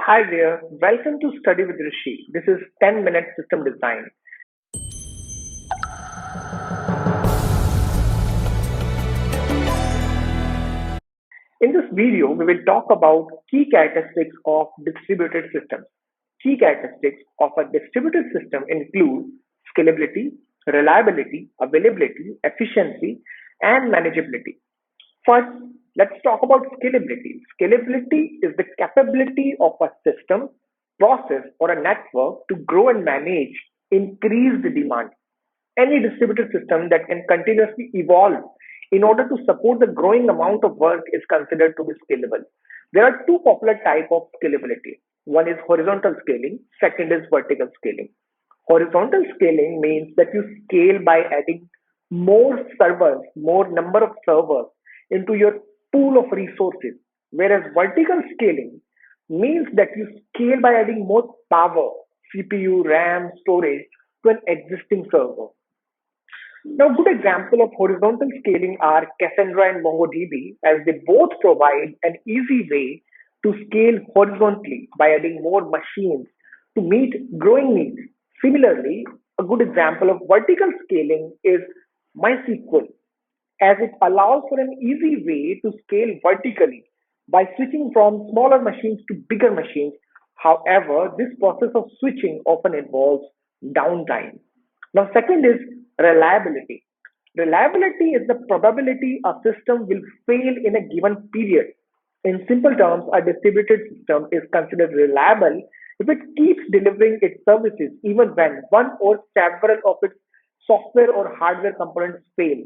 Hi there, welcome to Study with Rishi. This is 10-minute system design. In this video, we will talk about key characteristics of distributed systems. Key characteristics of a distributed system include scalability, reliability, availability, efficiency, and manageability. First, let's talk about scalability. Scalability is the capability of a system, process, or a network to grow and manage increased demand. Any distributed system that can continuously evolve in order to support the growing amount of work is considered to be scalable. There are two popular types of scalability. One is horizontal scaling, second is vertical scaling. Horizontal scaling means that you scale by adding more servers, more number of servers into your pool of resources. Whereas vertical scaling means that you scale by adding more power, CPU, RAM, storage to an existing server. Now, good example of horizontal scaling are Cassandra and MongoDB, as they both provide an easy way to scale horizontally by adding more machines to meet growing needs. Similarly, a good example of vertical scaling is MySQL, as it allows for an easy way to scale vertically by switching from smaller machines to bigger machines. However, this process of switching often involves downtime. Now, second is reliability. Reliability is the probability a system will fail in a given period. In simple terms, a distributed system is considered reliable if it keeps delivering its services even when one or several of its software or hardware components fail.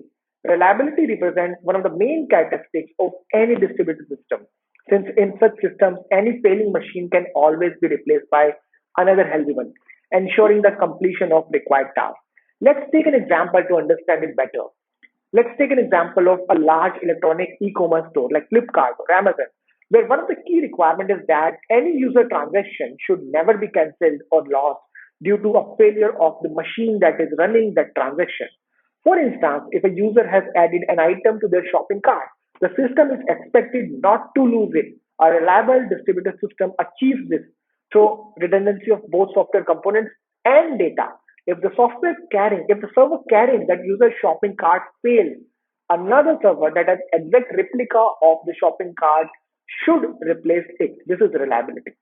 Reliability represents one of the main characteristics of any distributed system, since in such systems, any failing machine can always be replaced by another healthy one, ensuring the completion of required tasks. Let's take an example to understand it better. Let's take an example of a large electronic e-commerce store like Flipkart or Amazon, where one of the key requirements is that any user transaction should never be cancelled or lost due to a failure of the machine that is running that transaction. For instance, if a user has added an item to their shopping cart, the system is expected not to lose it. A reliable distributed system achieves this through redundancy of both software components and data. If the server carrying that user shopping cart fails, another server that has exact replica of the shopping cart should replace it. This is reliability.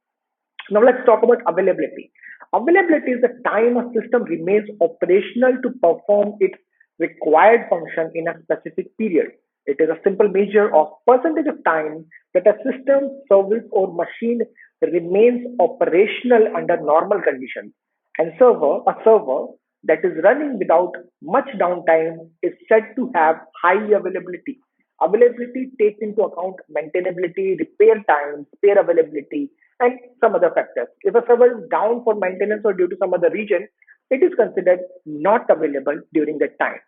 Now let's talk about availability. Availability is the time a system remains operational to perform its required function in a specific period. It is a simple measure of percentage of time that a system, service, or machine remains operational under normal conditions. And a server that is running without much downtime is said to have high availability. Availability takes into account maintainability, repair time, spare availability, and some other factors. If a server is down for maintenance or due to some other reason, it is considered not available during that time.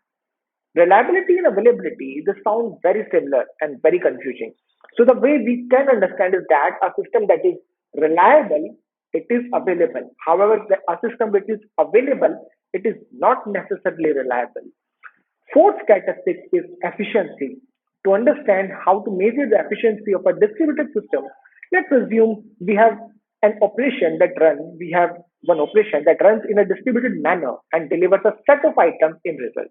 Reliability and availability, they sound very similar and very confusing. So the way we can understand is that a system that is reliable, it is available. However, a system which is available, it is not necessarily reliable. Fourth characteristic is efficiency. To understand how to measure the efficiency of a distributed system, let's assume we have one operation that runs in a distributed manner and delivers a set of items in result.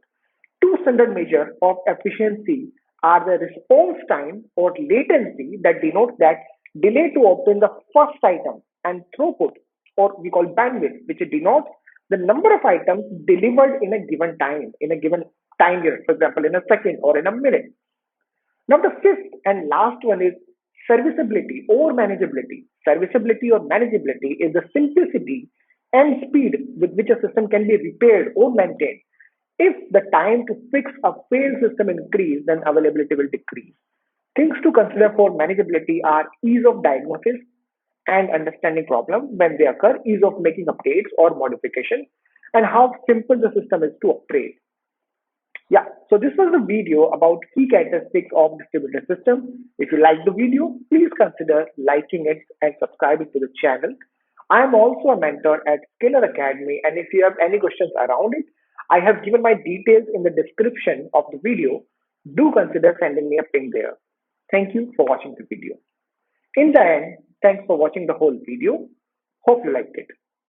Two standard measures of efficiency are the response time or latency that denotes that delay to obtain the first item, and throughput or we call bandwidth, which denotes the number of items delivered in a given time, in a given time unit, for example, in a second or in a minute. Now, the fifth and last one is serviceability or manageability. Serviceability or manageability is the simplicity and speed with which a system can be repaired or maintained. If the time to fix a failed system increase, then availability will decrease. Things to consider for manageability are ease of diagnosis and understanding problems when they occur, ease of making updates or modifications, and how simple the system is to operate. Yeah, so this was the video about key characteristics of distributed system. If you like the video, please consider liking it and subscribing to the channel. I am also a mentor at Scalar Academy, and if you have any questions around it, I have given my details in the description of the video. Do consider sending me a ping there. Thank you for watching the video. In the end, Thanks for watching the whole video. Hope you liked it.